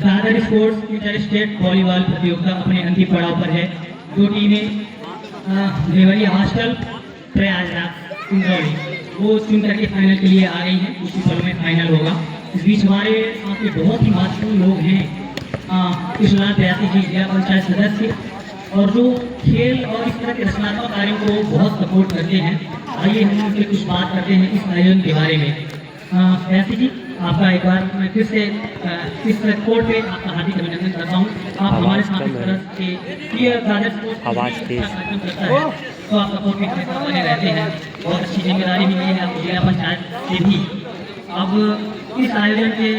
Dadar sports inter state volleyball प्रतियोगिता अपने अंतिम पड़ाव पर है। दो टीमें देवरिया हॉस्टल प्रयागराज सिंगरौली वो चुन करके फाइनल के लिए आ गई हैं। कुछ ही पलों में फाइनल होगा। इस बीच हमारे साथ में बहुत ही महत्वपूर्ण लोग हैं। कृष्णलाल प्यासी जी जिला पंचायत सदस्य और जो खेल और इस तरह के रचनात्मक कार्यों को बहुत सपोर्ट करते हैं। आइए हम उनसे कुछ बात करते हैं इस आयोजन के बारे में। प्यासी जी, आपका एक बार मैं फिर से इस कोर्ट पे आपका हार्दिक अभिनंदन करता हूँ। आप हमारे साथ इस तरह के कार्यक्रम करता है तो आप सपोर्ट भी बने रहते हैं। बहुत अच्छी जिम्मेदारी मिली है आपको जिला पंचायत से भी। अब इस आयोजन के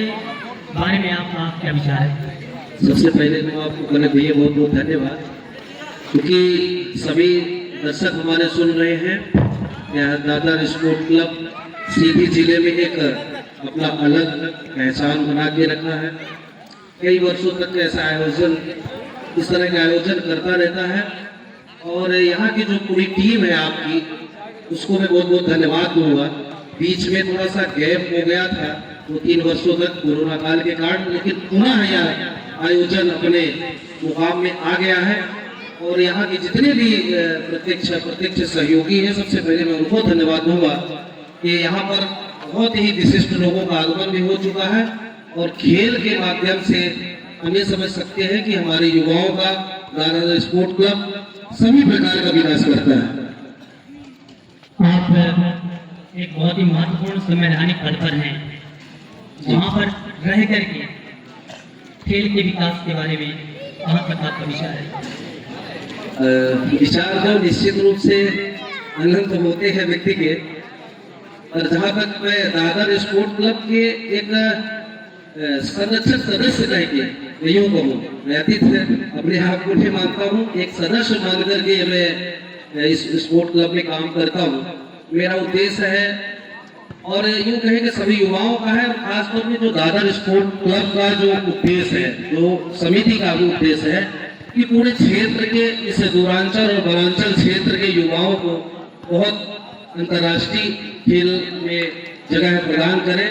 बारे में आपका क्या विचार है? सबसे पहले तो आपको गलत भैया बहुत बहुत धन्यवाद, क्योंकि सभी दर्शक हमारे सुन रहे हैं। यहाँ दादर स्पोर्ट क्लब सीधी जिले में एक अपना अलग पहचान बना के रखा है। कई वर्षों तक ऐसा आयोजन इस तरह का आयोजन करता रहता है और यहाँ की जो पूरी टीम है आपकी, उसको मैं बहुत बहुत धन्यवाद दूंगा। बीच में थोड़ा सा गैप हो गया था 2-3 वर्षों तक कोरोना काल के कारण, लेकिन पुनः यह आयोजन अपने मुकाम में आ गया है और यहाँ के जितने भी प्रत्यक्ष सहयोगी हैं, सबसे पहले मैं उनको धन्यवाद दूंगा कि यहाँ पर बहुत ही विशिष्ट लोगों का आगमन भी हो चुका है और खेल के माध्यम से हम ये समझ सकते हैं कि हमारे युवाओं का दादर स्पोर्ट क्लब सभी प्रकार का विकास करता है। आप एक बहुत ही महत्वपूर्ण संवैधानिक पद पर हैं, वहाँ पर रह करके खेल के विकास के बारे में कहाँ तक आपका विचार है? विचार तो निश्चित रूप से अनंत होते हैं व्यक्ति के, और जहाँ तक मैं दादर स्पोर्ट क्लब के एक संरक्षक सदस्य रह के मैं यूँ कहूँ, मैं अतिथि अपने आप को नहीं मानता हूँ, एक सदस्य मान करके मैं इस स्पोर्ट क्लब में काम करता हूँ। मेरा उद्देश्य है और यूँ कहें कि सभी युवाओं का है, खासतौर पर जो दादर स्पोर्ट क्लब का जो उद्देश्य है, जो समिति का भी उद्देश्य है कि पूरे क्षेत्र के इस दूरांचल और वनांचल क्षेत्र के युवाओं को बहुत अंतर्राष्ट्रीय खेल में जगह प्रदान करें,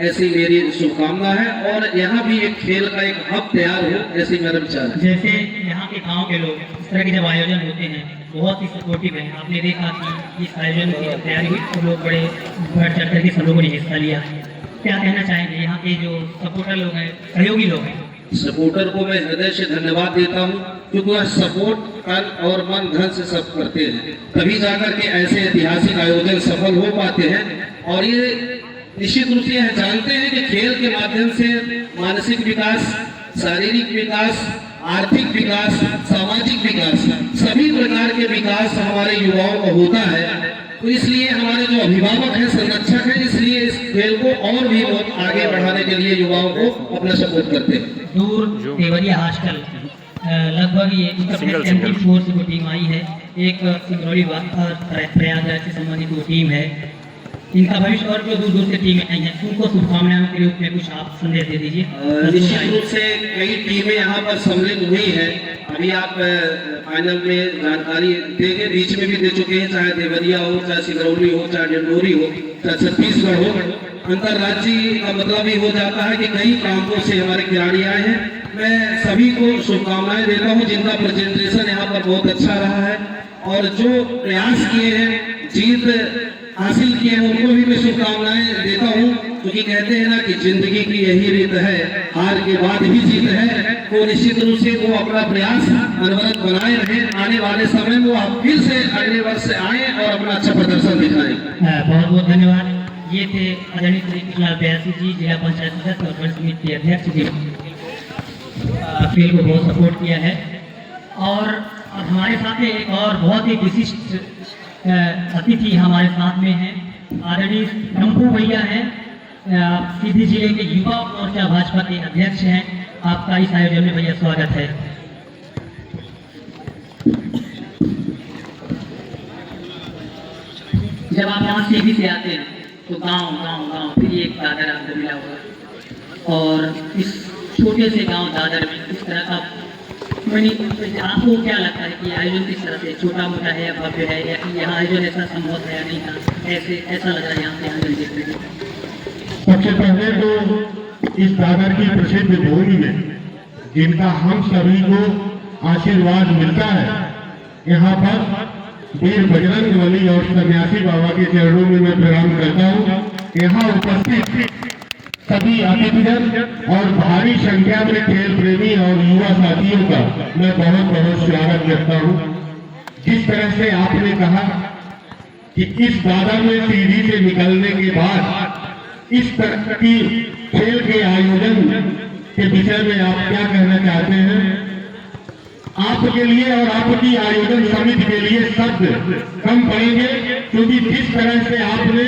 ऐसी मेरी शुभकामना है। और यहाँ भी एक खेल का एक हब तैयार हो, ऐसी मेरा विचार है। जैसे यहाँ के गांव के लोग इस तरह के जब आयोजन होते हैं बहुत ही सपोर्टिव है। आपने देखा कि इस आयोजन की तैयारी हुई तो लोग बड़े बढ़ चढ़ करके सब लोगों ने हिस्सा लिया। क्या कहना चाहेंगे यहाँ के जो सपोर्टर लोग हैं, सहयोगी लोग हैं? सपोर्टर को मैं हृदय से धन्यवाद देता हूँ, क्योंकि वह सपोर्ट तन और मन धन से सब करते हैं, तभी जाकर के ऐसे ऐतिहासिक आयोजन सफल हो पाते हैं। और ये निश्चित रूप से यह जानते हैं कि खेल के माध्यम से मानसिक विकास, शारीरिक विकास, आर्थिक विकास, सामाजिक विकास, सभी प्रकार के विकास हमारे युवाओं को होता है। तो इसलिए हमारे जो अभिभावक हैं, संरक्षक हैं, इसलिए इस खेल को और भी बहुत आगे बढ़ाने के लिए युवाओं को अपना सपोर्ट करते हैं। दूर देवरिया हॉस्टल लगभग ये इंटर फोर्स की टीम आई है, एक सिंगरौली और प्रयागराज से संबंधित वो टीम है। इनका भविष्य और जो दूर दूर से टीमें आई हैं उनको शुभकामनाओं के रूप में कुछ आप संदेश दे दीजिए। निश्चित रूप से कई टीमें यहाँ पर सम्मिलित हुई है। अभी आप फाइनल में जानकारी देंगे, बीच में भी दे चुके हैं, चाहे देवरिया हो, चाहे सिंगरौली हो, चाहे डिंडोरी हो, चाहे छत्तीसगढ़ हो। अंतर्राज्यीय का मतलब ही हो जाता है कि कई प्रांतों से हमारे खिलाड़ी आए हैं। मैं सभी को शुभकामनाएं देता हूं, जिनका प्रेजेंटेशन यहाँ पर बहुत अच्छा रहा है और जो प्रयास किए हैं, जीत हासिल किए हैं, उनको भी मैं शुभकामनाएं देता हूं, क्योंकि कहते हैं ना कि जिंदगी की यही रीत है, हार के बाद भी जीत है। तो निश्चित रूप से वो अपना प्रयास अनवरत बनाए रहे, आने वाले समय में वो फिर से अगले वर्ष से आए और अपना अच्छा प्रदर्शन दिखाएं। बहुत बहुत धन्यवाद। ये थे आदरणीय श्री कृष्णलाल प्यासी जी, जिला पंचायत सदस्य और गण समिति के अध्यक्ष जी, खेल को बहुत सपोर्ट किया है। और हमारे साथ एक और बहुत ही विशिष्ट अतिथि हमारे साथ में है, आदरणीय शंभू भैया हैं, सीधी जिले के युवा मोर्चा भाजपा के अध्यक्ष हैं। आपका इस आयोजन में भैया स्वागत है। जब आप यहाँ सीधी से आते हैं तो गांव गांव गांव फिर एक दादर आपको मिला होगा, और इस छोटे से गांव दादर में इस तरह का आपको क्या लगता है कि आयोजन किस तरह से छोटा मोटा है या भव्य है, या कि यहाँ आयोजन ऐसा संभव है या नहीं था, ऐसा लग रहा है यहाँ पे आयोजन देखने में? सबसे पहले तो इस दादर की प्रसिद्ध भूमि में जिनका हम सभी को आशीर्वाद मिलता है, यहाँ पर वीर बजरंग बली और सन्यासी बाबा के चरणों में मैं प्रणाम करता हूँ। यहाँ उपस्थित सभी अतिथिजन और भारी संख्या में खेल प्रेमी और युवा साथियों का मैं बहुत बहुत स्वागत करता हूँ। जिस तरह से आपने कहा कि इस दादर में सीढ़ी से निकलने के बाद इस तरह की खेल के आयोजन के विषय में आप क्या कहना चाहते हैं? आपके लिए और आपकी आयोजन समिति के लिए शब्द कम पड़ेंगे, क्योंकि जिस तरह से आपने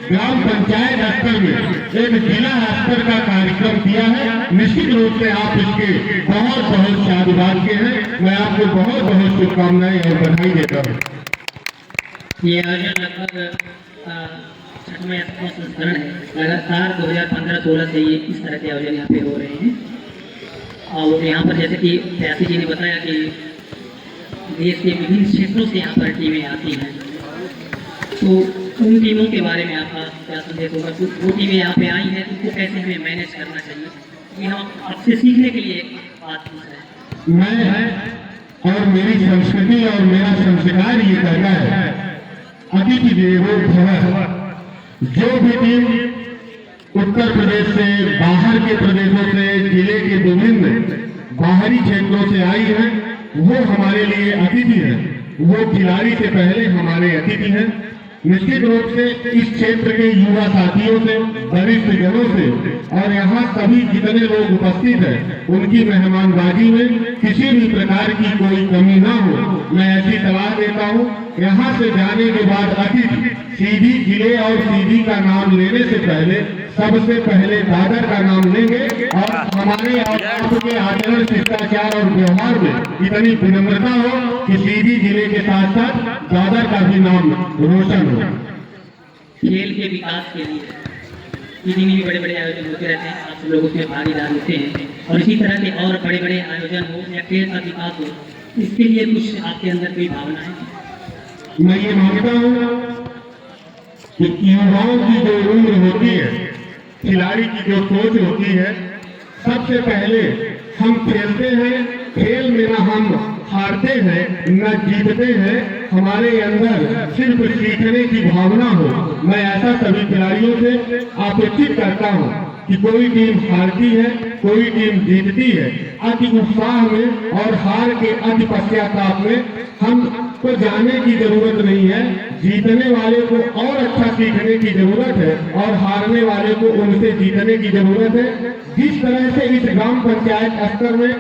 ग्राम पंचायत स्तर में एक जिला स्तर का कार्यक्रम किया है, निश्चित रूप से आप इसके बहुत बहुत साधुवाद के हैं। मैं आपको बहुत बहुत शुभकामनाएं और बधाई देता हूँ। ये आयोजन लगभग 6वें संस्करण है। लगातार 2015-16 से ये इस तरह के आयोजन यहाँ पे हो रहे हैं। और यहाँ पर जैसे कि प्यासी जी ने बताया कि देश के विभिन्न क्षेत्रों से यहाँ पर टीमें आती हैं, तो उन टीमों के बारे में आपका क्या संदेश होगा? वो टीमें यहाँ पे आई हैं, उनको कैसे हमें मैनेज करना चाहिए? ये हम आपसे सीखने के लिए एक बात पूछ रहे हैं। मैं और मेरी संस्कृति और मेरा संस्कार ये कहता है, अतिथि देवो भव। जो भी टीम उत्तर प्रदेश से, बाहर के प्रदेशों से, जिले के विभिन्न बाहरी क्षेत्रों से आई है, वो हमारे लिए अतिथि है। वो खिलाड़ी से पहले हमारे अतिथि हैं। निश्चित रूप से इस क्षेत्र के युवा साथियों से, वरिष्ठ जनों से और यहाँ सभी जितने लोग उपस्थित हैं, उनकी मेहमानबाजी में किसी भी प्रकार की कोई कमी ना हो, मैं ऐसी सलाह देता हूँ। यहाँ से जाने के बाद अतिथि सीधी जिले और सीधी का नाम लेने से पहले सबसे पहले दादर का नाम लेंगे और हमारे और आपके आचरण, शिष्टाचार और व्यवहार में इतनी विनम्रता हो कि सीधी जिले के साथ साथ दादर का भी नाम रोशन हो। खेल के विकास के लिए दिल्ली में भी बड़े बड़े आयोजन होते रहते हैं, आप सब लोग उसमें भागीदार होते हैं, और इसी तरह के और बड़े बड़े आयोजन हो या खेल का विकास हो, इसके लिए कुछ आपके अंदर कोई भावना है? मैं ये मानता हूँ कि युवाओं की जो उम्र होती है, खिलाड़ी की जो सोच होती है, सबसे पहले हम खेलते हैं, खेल में न हम हारते हैं न जीतते हैं, हमारे अंदर सिर्फ सीखने की भावना हो। मैं ऐसा सभी खिलाड़ियों से अपेक्षित करता हूं कि कोई टीम हारती है, कोई टीम जीतती है, अति उत्साह में और हार के अति पश्चाताप में हमको जाने की जरूरत नहीं है। जीतने वाले को और अच्छा सीखने की जरूरत है और हारने वाले को उनसे जीतने की जरूरत है। जिस तरह से इस ग्राम पंचायत स्तर में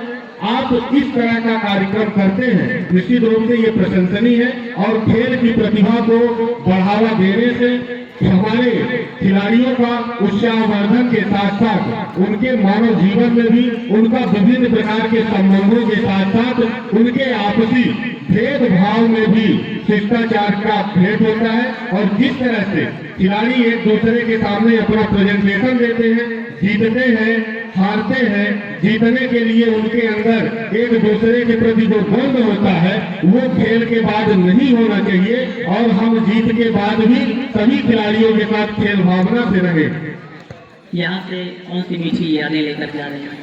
आप इस तरह का कार्यक्रम करते हैं, निश्चित रूप से ये प्रशंसनीय है और खेल की प्रतिभा को बढ़ावा देने से हमारे खिलाड़ियों का उत्साहवर्धन के साथ साथ उनके मानव जीवन में भी, उनका विभिन्न प्रकार के संबंधों के साथ साथ उनके आपसी भेदभाव में भी शिष्टाचार का भेद होता है। और जिस तरह से खिलाड़ी एक दूसरे के सामने अपना प्रेजेंटेशन देते हैं, जीतते हैं, हारते हैं, जीतने के लिए उनके अंदर एक दूसरे के प्रति जो द्वंद होता है, वो खेल के बाद नहीं होना चाहिए और हम जीत के बाद भी सभी खिलाड़ियों के साथ खेल भावना से रहे। यहाँ से कौन सी मीठी यादें लेकर जा रहे हैं?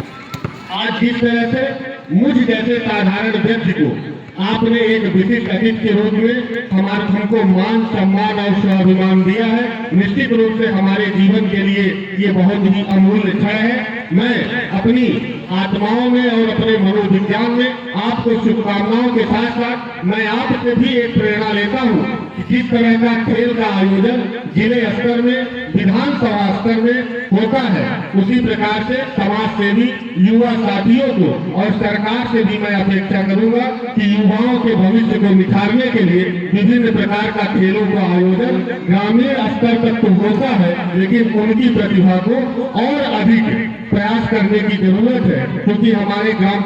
आज जिस तरह से मुझ जैसे साधारण व्यक्ति को आपने एक विशिष्ट अतिथि के रूप में हमको मान, सम्मान और स्वाभिमान दिया है, निश्चित रूप से हमारे जीवन के लिए ये बहुत ही अमूल्य क्षण है। मैं अपनी आत्माओं में और अपने मनोविज्ञान में आपको शुभकामनाओं के साथ साथ मैं आपसे भी एक प्रेरणा लेता हूँ कि जिस तरह का खेल का आयोजन जिले स्तर में, विधानसभा स्तर में होता है, उसी प्रकार से समाज सेवी युवा साथियों को और सरकार से भी मैं अपेक्षा करूंगा कि युवाओं के भविष्य को निखारने के लिए विभिन्न प्रकार का खेलों का आयोजन ग्रामीण स्तर तक तो होता है, लेकिन उनकी प्रतिभा को और अधिक प्रयास करने की जरूरत है, क्योंकि हमारे ग्राम